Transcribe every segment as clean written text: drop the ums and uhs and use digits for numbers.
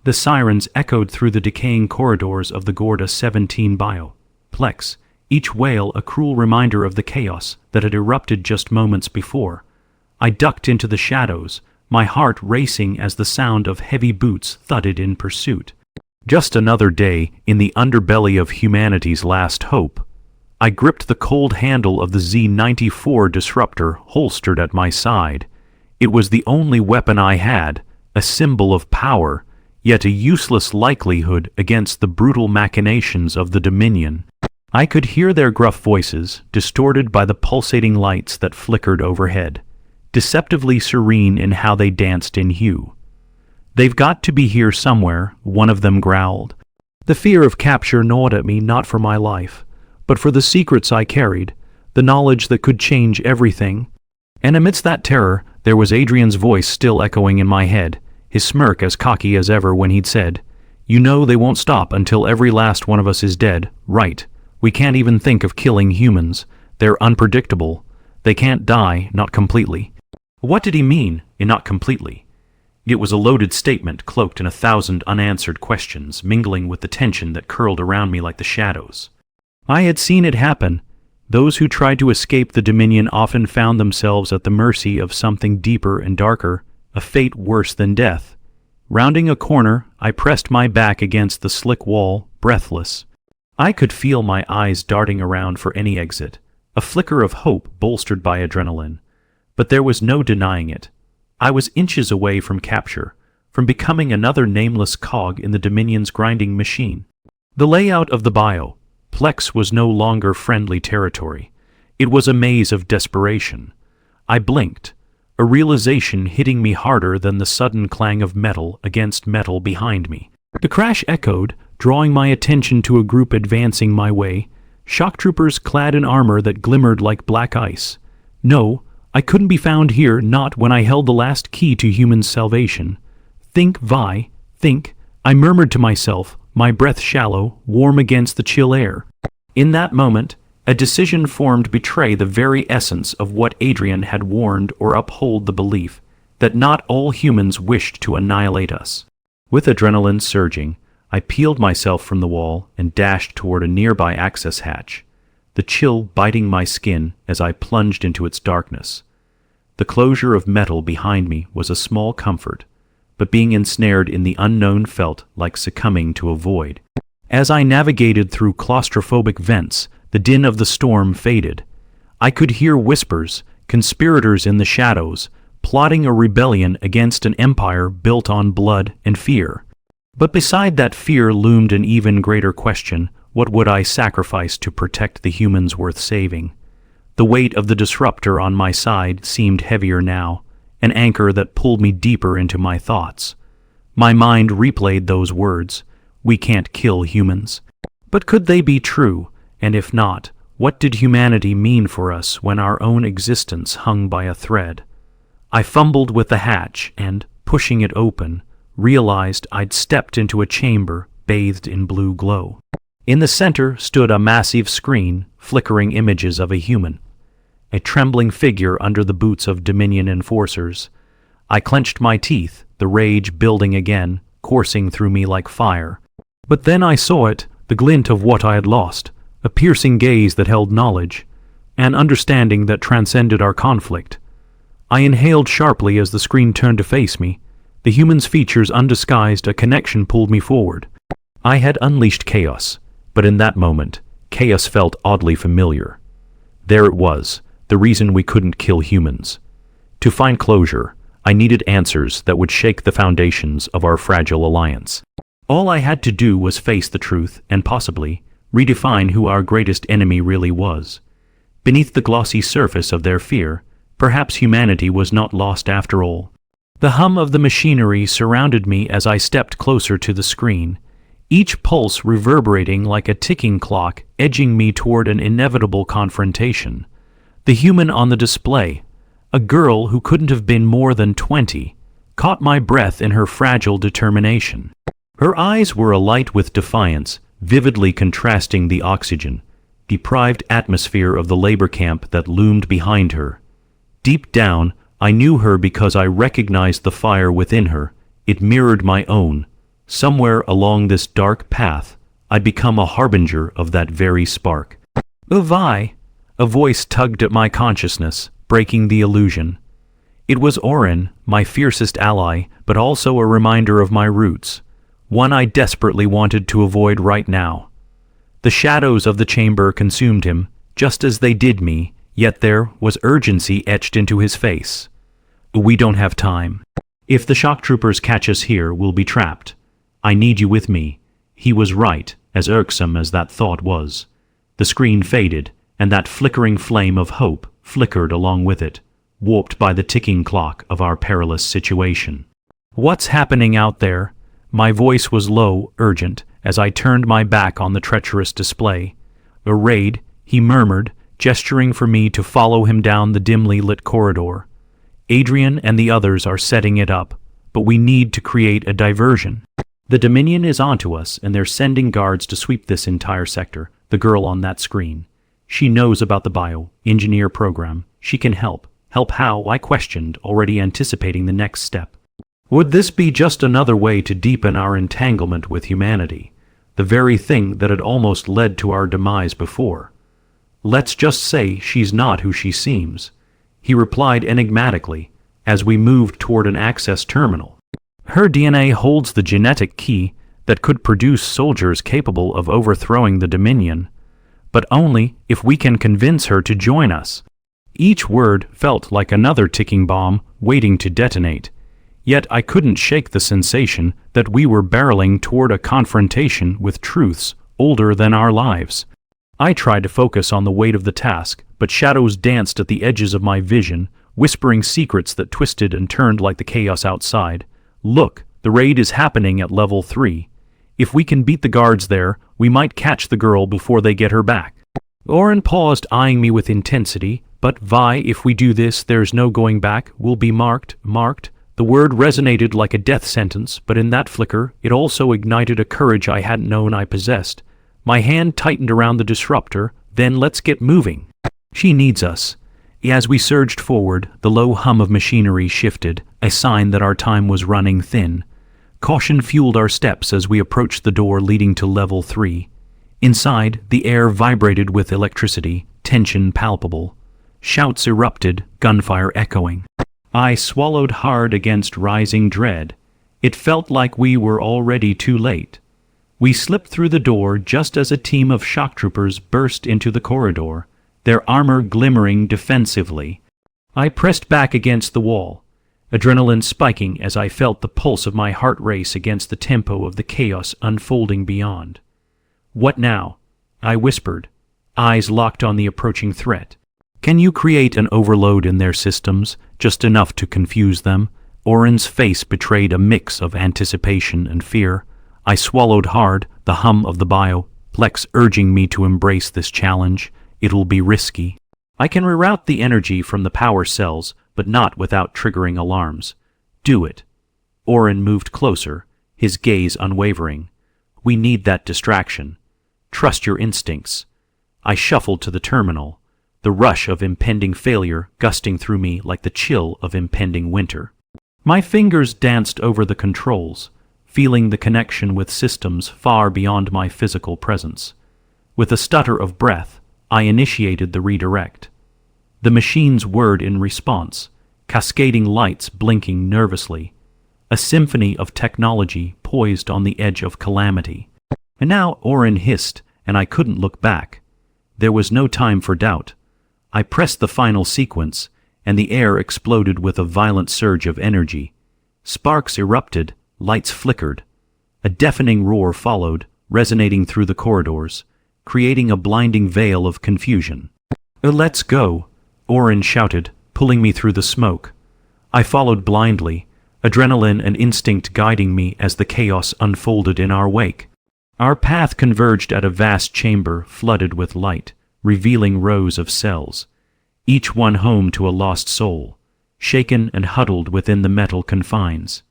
The sirens echoed through the decaying corridors of the Gorda 17 bioplex, each wail a cruel reminder of the chaos that had erupted just moments before. I ducked into the shadows, my heart racing as the sound of heavy boots thudded in pursuit. Just another day in the underbelly of humanity's last hope. I gripped the cold handle of the Z-94 disruptor holstered at my side. It was the only weapon I had, a symbol of power, yet a useless likelihood against the brutal machinations of the Dominion. I could hear their gruff voices, distorted by the pulsating lights that flickered overhead, deceptively serene in how they danced in hue. "They've got to be here somewhere," one of them growled. The fear of capture gnawed at me, not for my life, but for the secrets I carried, the knowledge that could change everything. And amidst that terror, there was Adrian's voice still echoing in my head, his smirk as cocky as ever when he'd said, "You know they won't stop until every last one of us is dead, right? We can't even think of killing humans. They're unpredictable. They can't die, not completely." What did he mean in not completely? It was a loaded statement cloaked in 1,000 unanswered questions, mingling with the tension that curled around me like the shadows. I had seen it happen. Those who tried to escape the Dominion often found themselves at the mercy of something deeper and darker, a fate worse than death. Rounding a corner, I pressed my back against the slick wall, breathless. I could feel my eyes darting around for any exit, a flicker of hope bolstered by adrenaline. But there was no denying it. I was inches away from capture, from becoming another nameless cog in the Dominion's grinding machine. The layout of the bioplex was no longer friendly territory. It was a maze of desperation. I blinked, a realization hitting me harder than the sudden clang of metal against metal behind me. The crash echoed, drawing my attention to a group advancing my way, shock troopers clad in armor that glimmered like black ice. No, I couldn't be found here, not when I held the last key to human salvation. "Think, Vi, think," I murmured to myself, my breath shallow, warm against the chill air. In that moment, a decision formed betray the very essence of what Adrian had warned, or uphold the belief that not all humans wished to annihilate us. With adrenaline surging, I peeled myself from the wall and dashed toward a nearby access hatch, the chill biting my skin as I plunged into its darkness. The closure of metal behind me was a small comfort, but being ensnared in the unknown felt like succumbing to a void. As I navigated through claustrophobic vents, the din of the storm faded. I could hear whispers, conspirators in the shadows, plotting a rebellion against an empire built on blood and fear. But beside that fear loomed an even greater question: what would I sacrifice to protect the humans worth saving? The weight of the disruptor on my side seemed heavier now, an anchor that pulled me deeper into my thoughts. My mind replayed those words, "We can't kill humans." But could they be true? And if not, what did humanity mean for us when our own existence hung by a thread? I fumbled with the hatch and, pushing it open, realized I'd stepped into a chamber bathed in blue glow. In the center stood a massive screen, flickering images of a human, a trembling figure under the boots of Dominion enforcers. I clenched my teeth, the rage building again, coursing through me like fire. But then I saw it, the glint of what I had lost, a piercing gaze that held knowledge, an understanding that transcended our conflict. I inhaled sharply as the screen turned to face me. The human's features undisguised, a connection pulled me forward. I had unleashed chaos, but in that moment, chaos felt oddly familiar. There it was, the reason we couldn't kill humans. To find closure, I needed answers that would shake the foundations of our fragile alliance. All I had to do was face the truth and possibly redefine who our greatest enemy really was. Beneath the glossy surface of their fear, perhaps humanity was not lost after all. The hum of the machinery surrounded me as I stepped closer to the screen, each pulse reverberating like a ticking clock, edging me toward an inevitable confrontation. The human on the display, a girl who couldn't have been more than 20, caught my breath in her fragile determination. Her eyes were alight with defiance, vividly contrasting the oxygen-deprived atmosphere of the labor camp that loomed behind her. Deep down, I knew her because I recognized the fire within her. It mirrored my own, Somewhere along this dark path, I'd become a harbinger of that very spark. Vi, a voice tugged at my consciousness, breaking the illusion. It was Orin, my fiercest ally, but also a reminder of my roots, one I desperately wanted to avoid right now. The shadows of the chamber consumed him, just as they did me, yet there was urgency etched into his face. We don't have time. If the shock troopers catch us here, we'll be trapped. I need you with me. He was right, as irksome as that thought was. The screen faded, and that flickering flame of hope flickered along with it, warped by the ticking clock of our perilous situation. What's happening out there? My voice was low, urgent, as I turned my back on the treacherous display. A raid, he murmured, gesturing for me to follow him down the dimly lit corridor. Adrian and the others are setting it up, but we need to create a diversion. The Dominion is onto us, and they're sending guards to sweep this entire sector. The girl on that screen. She knows about the bio-engineer program. She can help. Help how? I questioned, already anticipating the next step. Would this be just another way to deepen our entanglement with humanity? The very thing that had almost led to our demise before. Let's just say she's not who she seems. He replied enigmatically, as we moved toward an access terminal. Her DNA holds the genetic key that could produce soldiers capable of overthrowing the Dominion, but only if we can convince her to join us. Each word felt like another ticking bomb waiting to detonate, yet I couldn't shake the sensation that we were barreling toward a confrontation with truths older than our lives. I tried to focus on the weight of the task, but shadows danced at the edges of my vision, whispering secrets that twisted and turned like the chaos outside. Look, the raid is happening at level 3. If we can beat the guards there, we might catch the girl before they get her back. Orin paused, eyeing me with intensity. But Vi, if we do this, there's no going back. We'll be marked. The word resonated like a death sentence, but in that flicker, it also ignited a courage I hadn't known I possessed. My hand tightened around the disruptor. Then let's get moving. She needs us. As we surged forward, the low hum of machinery shifted, a sign that our time was running thin. Caution fueled our steps as we approached the door leading to level 3. Inside, the air vibrated with electricity, tension palpable. Shouts erupted, gunfire echoing. I swallowed hard against rising dread. It felt like we were already too late. We slipped through the door just as a team of shock troopers burst into the corridor, their armor glimmering defensively. I pressed back against the wall, adrenaline spiking as I felt the pulse of my heart race against the tempo of the chaos unfolding beyond. What now? I whispered, eyes locked on the approaching threat. Can you create an overload in their systems, just enough to confuse them? Orin's face betrayed a mix of anticipation and fear. I swallowed hard, the hum of the bioplex urging me to embrace this challenge. It'll be risky. I can reroute the energy from the power cells, but not without triggering alarms. Do it. Orin moved closer, his gaze unwavering. We need that distraction. Trust your instincts. I shuffled to the terminal, the rush of impending failure gusting through me like the chill of impending winter. My fingers danced over the controls, feeling the connection with systems far beyond my physical presence. With a stutter of breath, I initiated the redirect. The machine's whirred in response, cascading lights blinking nervously. A symphony of technology poised on the edge of calamity. And now Orin hissed, and I couldn't look back. There was no time for doubt. I pressed the final sequence, and the air exploded with a violent surge of energy. Sparks erupted, lights flickered. A deafening roar followed, resonating through the corridors, creating a blinding veil of confusion. Let's go, Orin shouted, pulling me through the smoke. I followed blindly, adrenaline and instinct guiding me as the chaos unfolded in our wake. Our path converged at a vast chamber flooded with light, revealing rows of cells, each one home to a lost soul, shaken and huddled within the metal confines.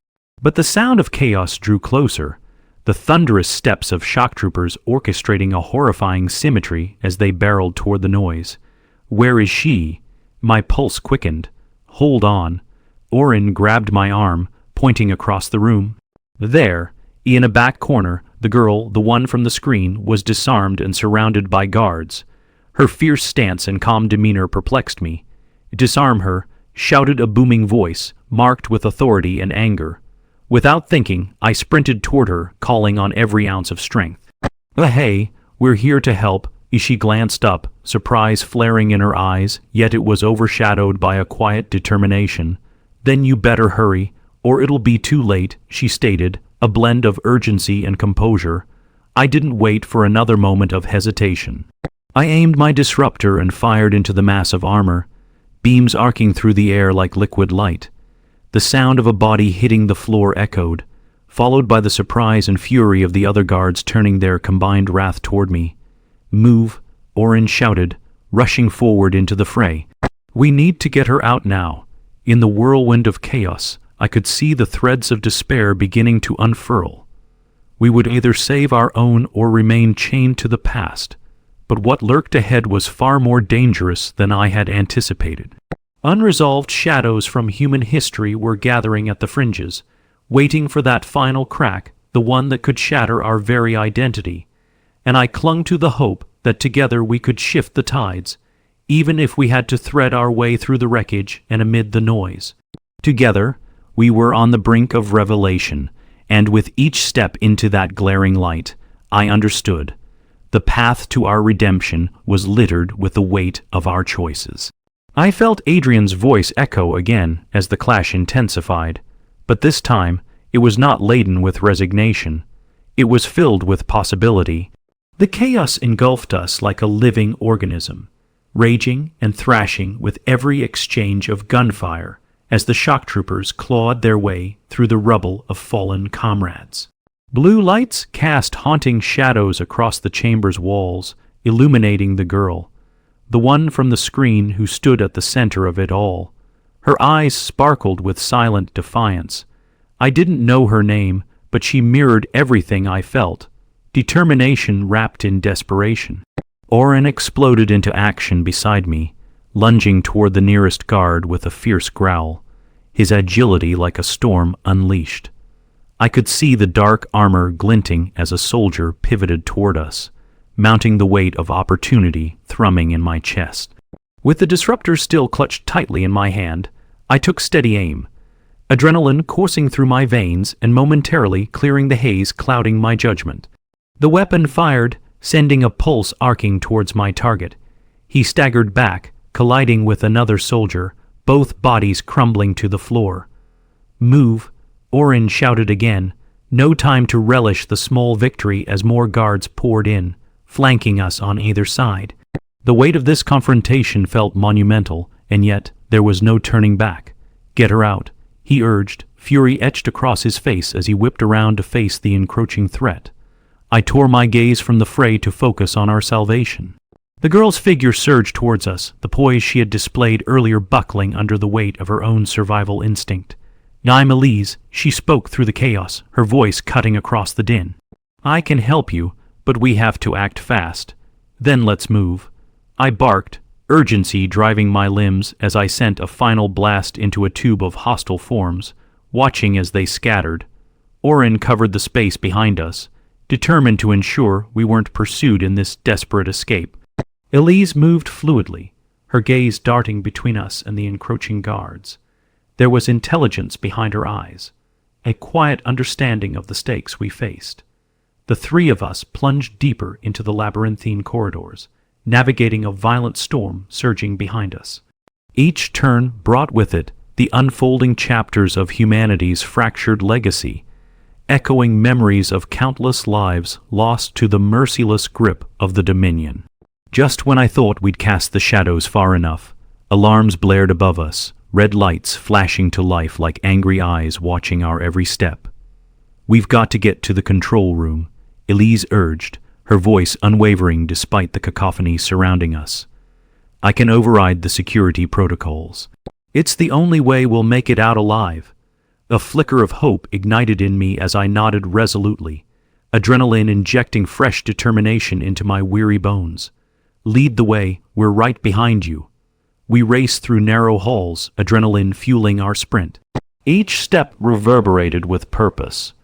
But the sound of chaos drew closer, the thunderous steps of shock troopers orchestrating a horrifying symmetry as they barreled toward the noise. Where is she? My pulse quickened. Hold on. Orin grabbed my arm, pointing across the room. There, In a back corner, the girl, the one from the screen, was disarmed and surrounded by guards. Her fierce stance and calm demeanor perplexed me. "Disarm her," shouted a booming voice, marked with authority and anger. Without thinking, I sprinted toward her, calling on every ounce of strength. "Hey, we're here to help." She glanced up, surprise flaring in her eyes, yet it was overshadowed by a quiet determination. "Then you better hurry, or it'll be too late," she stated, a blend of urgency and composure. I didn't wait for another moment of hesitation. I aimed my disruptor and fired into the mass of armor, beams arcing through the air like liquid light. The sound of a body hitting the floor echoed, followed by the surprise and fury of the other guards turning their combined wrath toward me. "Move," Orin shouted, rushing forward into the fray. "We need to get her out now." In the whirlwind of chaos, I could see the threads of despair beginning to unfurl. We would either save our own or remain chained to the past, but what lurked ahead was far more dangerous than I had anticipated. Unresolved shadows from human history were gathering at the fringes, waiting for that final crack, the one that could shatter our very identity, and I clung to the hope that together we could shift the tides, even if we had to thread our way through the wreckage and amid the noise. Together, we were on the brink of revelation, and with each step into that glaring light, I understood. The path to our redemption was littered with the weight of our choices. I felt Adrian's voice echo again as the clash intensified, but this time it was not laden with resignation. It was filled with possibility. The chaos engulfed us like a living organism, raging and thrashing with every exchange of gunfire as the shock troopers clawed their way through the rubble of fallen comrades. Blue lights cast haunting shadows across the chamber's walls, illuminating the girl, the one from the screen who stood at the center of it all. Her eyes sparkled with silent defiance. I didn't know her name, but she mirrored everything I felt, determination wrapped in desperation. Orin exploded into action beside me, lunging toward the nearest guard with a fierce growl, his agility like a storm unleashed. I could see the dark armor glinting as a soldier pivoted toward us, mounting the weight of opportunity thrumming in my chest. With the disruptor still clutched tightly in my hand, I took steady aim, adrenaline coursing through my veins and momentarily clearing the haze clouding my judgment. The weapon fired, sending a pulse arcing towards my target. He staggered back, colliding with another soldier, both bodies crumbling to the floor. "Move," Orin shouted again, no time to relish the small victory as more guards poured in, flanking us on either side. The weight of this confrontation felt monumental, and yet there was no turning back. "Get her out," he urged, fury etched across his face as he whipped around to face the encroaching threat. I tore my gaze from the fray to focus on our salvation. The girl's figure surged towards us, the poise she had displayed earlier buckling under the weight of her own survival instinct. "I'm Elise," she spoke through the chaos, her voice cutting across the din. "I can help you, but we have to act fast. Then let's move." I barked, urgency driving my limbs as I sent a final blast into a tube of hostile forms, watching as they scattered. Orin covered the space behind us, determined to ensure we weren't pursued in this desperate escape. Elise moved fluidly, her gaze darting between us and the encroaching guards. There was intelligence behind her eyes, a quiet understanding of the stakes we faced. The three of us plunged deeper into the labyrinthine corridors, navigating a violent storm surging behind us. Each turn brought with it the unfolding chapters of humanity's fractured legacy, echoing memories of countless lives lost to the merciless grip of the Dominion. Just when I thought we'd cast the shadows far enough, alarms blared above us, red lights flashing to life like angry eyes watching our every step. "We've got to get to the control room," Elise urged, her voice unwavering despite the cacophony surrounding us. "I can override the security protocols. It's the only way we'll make it out alive." A flicker of hope ignited in me as I nodded resolutely, adrenaline injecting fresh determination into my weary bones. "Lead the way, we're right behind you." We raced through narrow halls, adrenaline fueling our sprint. Each step reverberated with purpose.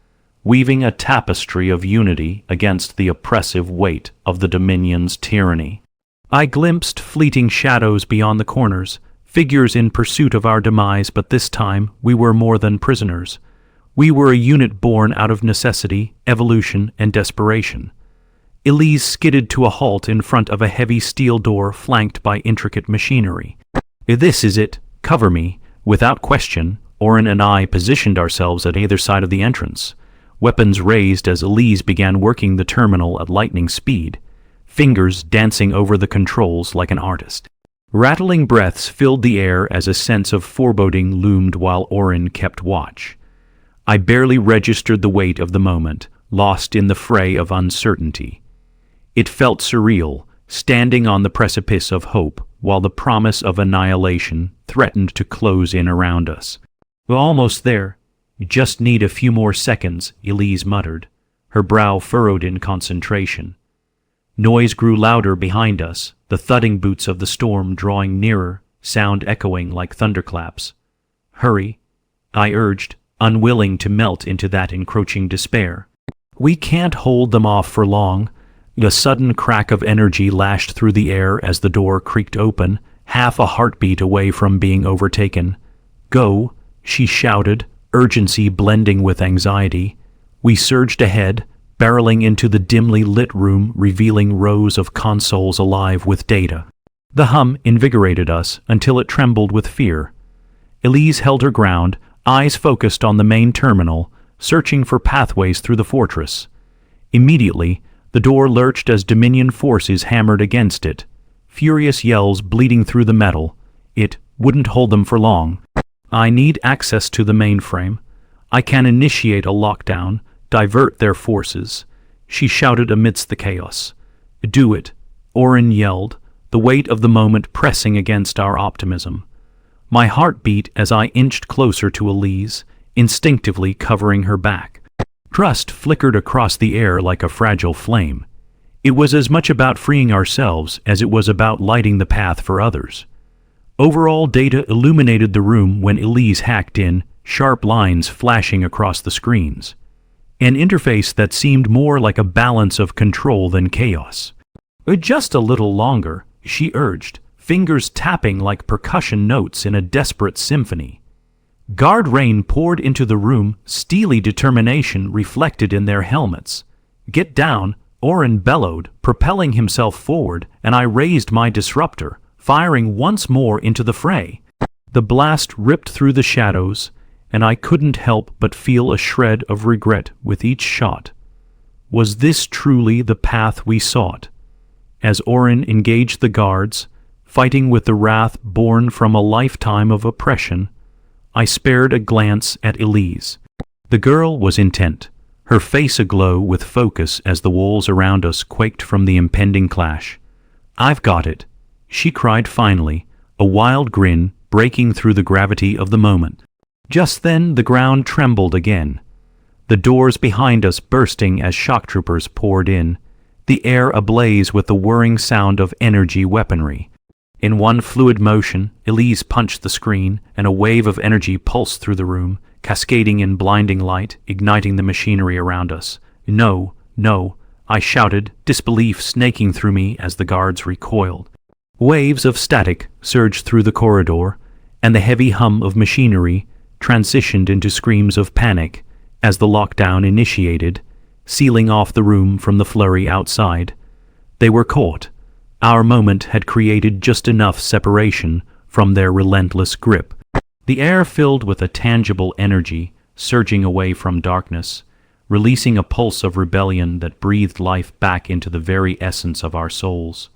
weaving a tapestry of unity against the oppressive weight of the Dominion's tyranny. I glimpsed fleeting shadows beyond the corners, figures in pursuit of our demise, but this time we were more than prisoners. We were a unit born out of necessity, evolution, and desperation. Elise skidded to a halt in front of a heavy steel door flanked by intricate machinery. "This is it. Cover me." Without question, Orin and I positioned ourselves at either side of the entrance, weapons raised as Elise began working the terminal at lightning speed, fingers dancing over the controls like an artist. Rattling breaths filled the air as a sense of foreboding loomed while Orin kept watch. I barely registered the weight of the moment, lost in the fray of uncertainty. It felt surreal, standing on the precipice of hope while the promise of annihilation threatened to close in around us. "We're almost there. You just need a few more seconds," Elise muttered, her brow furrowed in concentration. Noise grew louder behind us, the thudding boots of the storm drawing nearer, sound echoing like thunderclaps. "Hurry," I urged, unwilling to melt into that encroaching despair. "We can't hold them off for long." A sudden crack of energy lashed through the air as the door creaked open, half a heartbeat away from being overtaken. "Go," she shouted, urgency blending with anxiety. We surged ahead, barreling into the dimly lit room, revealing rows of consoles alive with data. The hum invigorated us until it trembled with fear. Elise held her ground, eyes focused on the main terminal, searching for pathways through the fortress. Immediately, the door lurched as Dominion forces hammered against it, furious yells bleeding through the metal. It wouldn't hold them for long. "I need access to the mainframe. I can initiate a lockdown, divert their forces," she shouted amidst the chaos. "Do it," Orin yelled, the weight of the moment pressing against our optimism. My heart beat as I inched closer to Elise, instinctively covering her back. Trust flickered across the air like a fragile flame. It was as much about freeing ourselves as it was about lighting the path for others. Overall data illuminated the room when Elise hacked in, sharp lines flashing across the screens. An interface that seemed more like a balance of control than chaos. "Just a little longer," she urged, fingers tapping like percussion notes in a desperate symphony. Guard rain poured into the room, steely determination reflected in their helmets. "Get down," Orin bellowed, propelling himself forward, and I raised my disruptor, firing once more into the fray. The blast ripped through the shadows, and I couldn't help but feel a shred of regret with each shot. Was this truly the path we sought? As Orin engaged the guards, fighting with the wrath born from a lifetime of oppression, I spared a glance at Elise. The girl was intent, her face aglow with focus as the walls around us quaked from the impending clash. "I've got it," she cried finally, a wild grin breaking through the gravity of the moment. Just then the ground trembled again, the doors behind us bursting as shock troopers poured in, the air ablaze with the whirring sound of energy weaponry. In one fluid motion, Elise punched the screen, and a wave of energy pulsed through the room, cascading in blinding light, igniting the machinery around us. "No, no," I shouted, disbelief snaking through me as the guards recoiled. Waves of static surged through the corridor, and the heavy hum of machinery transitioned into screams of panic as the lockdown initiated, sealing off the room from the flurry outside. They were caught. Our moment had created just enough separation from their relentless grip. The air filled with a tangible energy, surging away from darkness, releasing a pulse of rebellion that breathed life back into the very essence of our souls.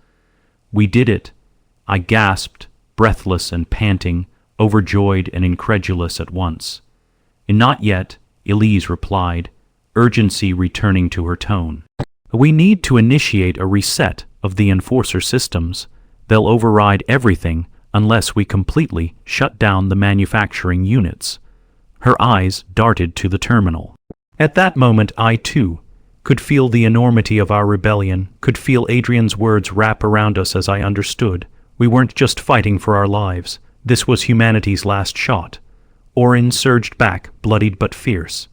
"We did it," I gasped, breathless and panting, overjoyed and incredulous at once. "Not yet," Elise replied, urgency returning to her tone. "We need to initiate a reset of the enforcer systems. They'll override everything unless we completely shut down the manufacturing units." Her eyes darted to the terminal. At that moment I, too, could feel the enormity of our rebellion, could feel Adrian's words wrap around us as I understood. We weren't just fighting for our lives. This was humanity's last shot. Orin surged back, bloodied but fierce.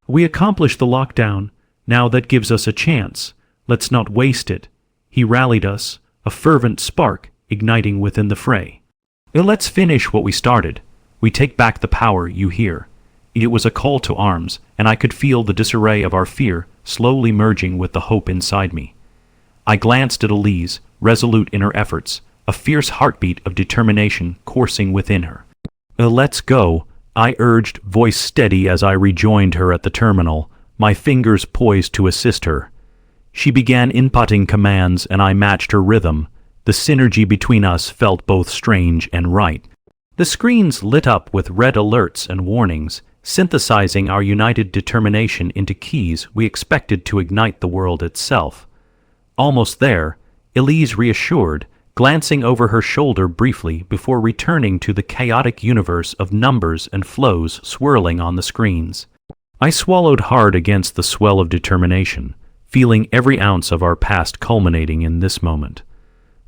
We accomplished the lockdown. Now that gives us a chance. Let's not waste it. He rallied us, a fervent spark igniting within the fray. Let's finish what we started. We take back the power, you hear. It was a call to arms, and I could feel the disarray of our fear slowly merging with the hope inside me. I glanced at Elise, resolute in her efforts, a fierce heartbeat of determination coursing within her. Let's go, I urged, voice steady as I rejoined her at the terminal, my fingers poised to assist her. She began inputting commands and I matched her rhythm. The synergy between us felt both strange and right. The screens lit up with red alerts and warnings, synthesizing our united determination into keys we expected to ignite the world itself. Almost there, Elise reassured, glancing over her shoulder briefly before returning to the chaotic universe of numbers and flows swirling on the screens. I swallowed hard against the swell of determination, feeling every ounce of our past culminating in this moment.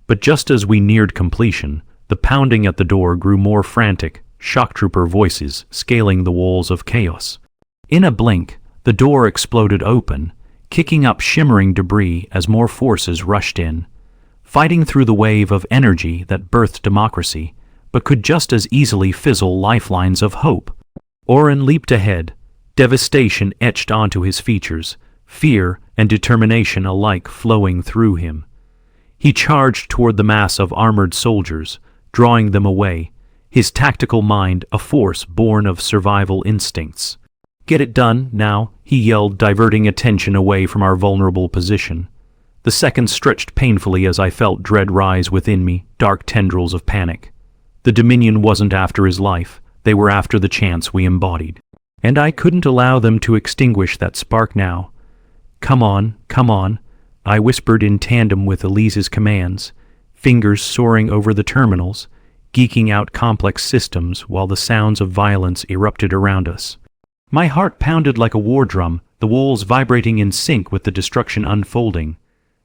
But just as we neared completion, the pounding at the door grew more frantic, shock trooper voices scaling the walls of chaos. In a blink, the door exploded open, kicking up shimmering debris as more forces rushed in, fighting through the wave of energy that birthed democracy, but could just as easily fizzle lifelines of hope. Oren leaped ahead, devastation etched onto his features, fear and determination alike flowing through him. He charged toward the mass of armored soldiers, drawing them away, his tactical mind a force born of survival instincts. Get it done, now, he yelled, diverting attention away from our vulnerable position. The seconds stretched painfully as I felt dread rise within me, dark tendrils of panic. The Dominion wasn't after his life, they were after the chance we embodied. And I couldn't allow them to extinguish that spark now. Come on, I whispered in tandem with Elise's commands, fingers soaring over the terminals, geeking out complex systems while the sounds of violence erupted around us. My heart pounded like a war drum, the walls vibrating in sync with the destruction unfolding.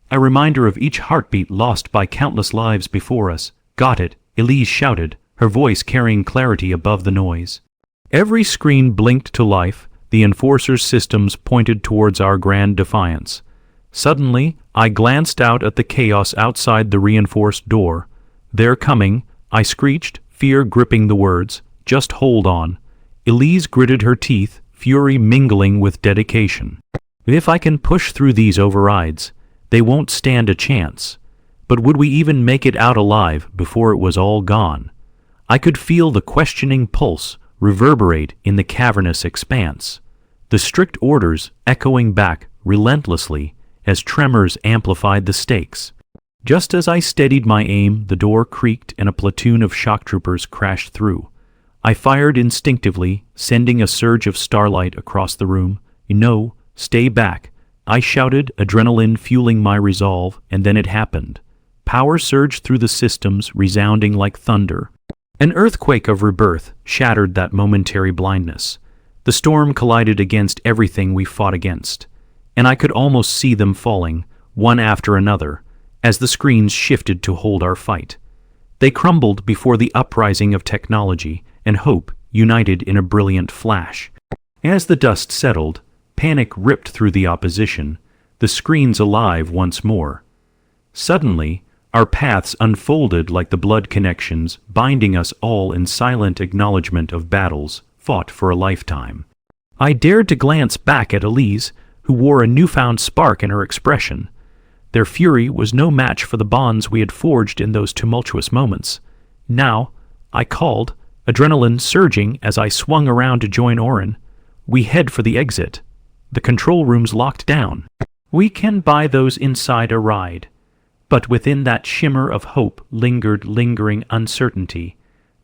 A reminder of each heartbeat lost by countless lives before us. Got it, Elise shouted, her voice carrying clarity above the noise. Every screen blinked to life, the Enforcer's systems pointed towards our grand defiance. Suddenly, I glanced out at the chaos outside the reinforced door. They're coming, I screeched, fear gripping the words. Just hold on. Elise gritted her teeth, fury mingling with dedication. If I can push through these overrides, they won't stand a chance. But would we even make it out alive before it was all gone? I could feel the questioning pulse reverberate in the cavernous expanse, the strict orders echoing back relentlessly as tremors amplified the stakes. Just as I steadied my aim, the door creaked and a platoon of shock troopers crashed through. I fired instinctively, sending a surge of starlight across the room. No, stay back, I shouted, adrenaline fueling my resolve, and then it happened. Power surged through the systems, resounding like thunder. An earthquake of rebirth shattered that momentary blindness. The storm collided against everything we fought against, and I could almost see them falling, one after another, as the screens shifted to hold our fight. They crumbled before the uprising of technology, and hope united in a brilliant flash. As the dust settled, panic ripped through the opposition, the screens alive once more. Suddenly, our paths unfolded like the blood connections, binding us all in silent acknowledgement of battles fought for a lifetime. I dared to glance back at Elise, who wore a newfound spark in her expression. Their fury was no match for the bonds we had forged in those tumultuous moments. Now, I called, adrenaline surging as I swung around to join Oren. We head for the exit. The control room's locked down. We can buy those inside a ride. But within that shimmer of hope lingered lingering uncertainty,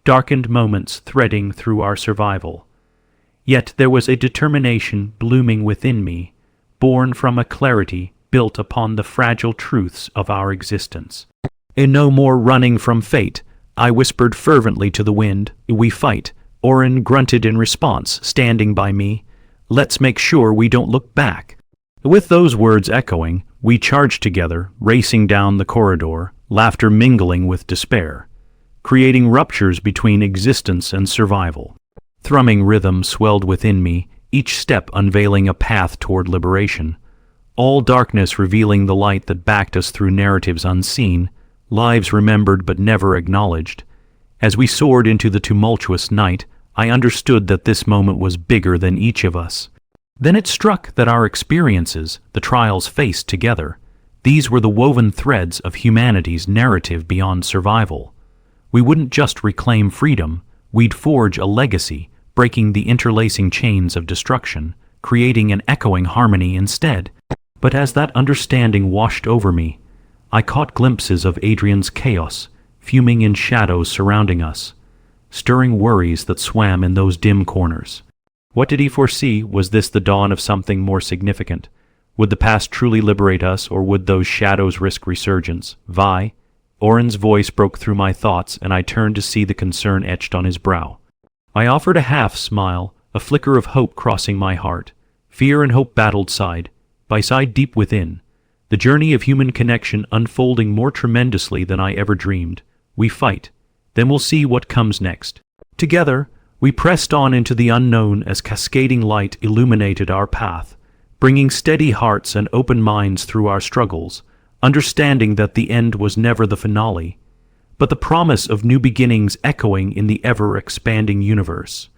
darkened moments threading through our survival. Yet there was a determination blooming within me, born from a clarity built upon the fragile truths of our existence. And no more running from fate, I whispered fervently to the wind. We fight. Oren grunted in response, standing by me. Let's make sure we don't look back. With those words echoing, we charged together, racing down the corridor, laughter mingling with despair, creating ruptures between existence and survival. Thrumming rhythm swelled within me, each step unveiling a path toward liberation. All darkness revealing the light that backed us through narratives unseen, lives remembered but never acknowledged. As we soared into the tumultuous night, I understood that this moment was bigger than each of us. Then it struck that our experiences, the trials faced together, these were the woven threads of humanity's narrative beyond survival. We wouldn't just reclaim freedom, we'd forge a legacy, breaking the interlacing chains of destruction, creating an echoing harmony instead. But as that understanding washed over me, I caught glimpses of Adrian's chaos, fuming in shadows surrounding us, stirring worries that swam in those dim corners. What did he foresee? Was this the dawn of something more significant? Would the past truly liberate us, or would those shadows risk resurgence? Vi? Oren's voice broke through my thoughts, and I turned to see the concern etched on his brow. I offered a half smile, a flicker of hope crossing my heart. Fear and hope battled side by side deep within, the journey of human connection unfolding more tremendously than I ever dreamed. We fight, then we'll see what comes next. Together, we pressed on into the unknown as cascading light illuminated our path, bringing steady hearts and open minds through our struggles, understanding that the end was never the finale, but the promise of new beginnings echoing in the ever-expanding universe.